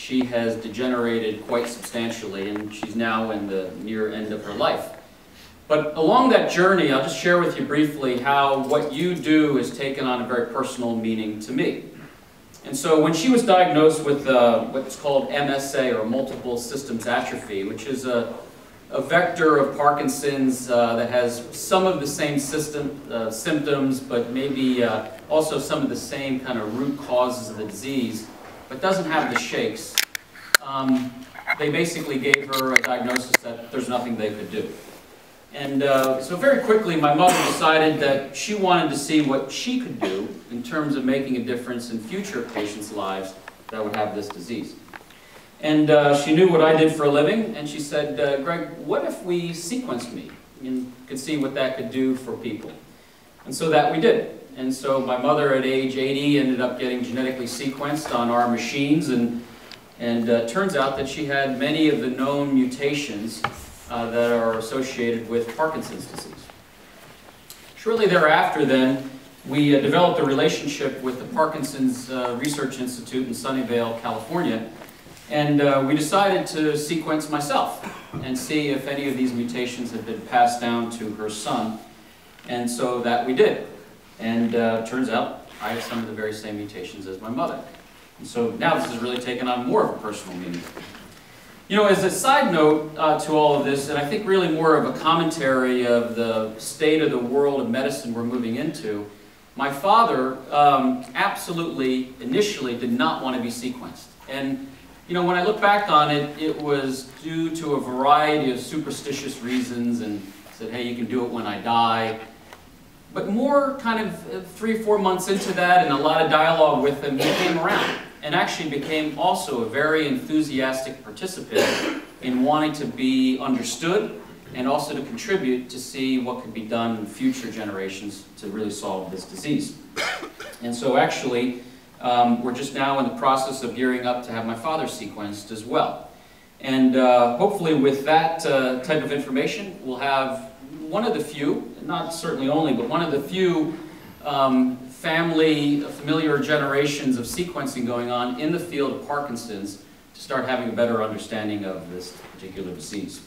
she has degenerated quite substantially, and she's now in the near end of her life. But along that journey, I'll just share with you briefly how what you do has taken on a very personal meaning to me. And so when she was diagnosed with what's called MSA, or multiple systems atrophy, which is a vector of Parkinson's that has some of the same symptoms, but maybe also some of the same kind of root causes of the disease, but doesn't have the shakes, they basically gave her a diagnosis that there's nothing they could do. And so very quickly, my mother decided that she wanted to see what she could do in terms of making a difference in future patients' lives that would have this disease. And she knew what I did for a living, and she said, Greg, what if we sequenced me and could see what that could do for people? And so that we did. And so my mother at age 80 ended up getting genetically sequenced on our machines, and turns out that she had many of the known mutations that are associated with Parkinson's disease. Shortly thereafter then, we developed a relationship with the Parkinson's Research Institute in Sunnyvale, California, and we decided to sequence myself and see if any of these mutations had been passed down to her son, and so that we did. And turns out I have some of the very same mutations as my mother. And so now this has really taken on more of a personal meaning. You know, as a side note to all of this, and I think really more of a commentary of the state of the world of medicine we're moving into, my father absolutely, initially, did not want to be sequenced. And, you know, when I look back on it, it was due to a variety of superstitious reasons, and said, hey, you can do it when I die. But more kind of 3 or 4 months into that, and a lot of dialogue with him, he came around and actually became also a very enthusiastic participant in wanting to be understood and also to contribute to see what could be done in future generations to really solve this disease. And so actually, we're just now in the process of gearing up to have my father sequenced as well. And hopefully with that type of information, we'll have one of the few, not certainly only, but one of the few familiar generations of sequencing going on in the field of Parkinson's to start having a better understanding of this particular disease.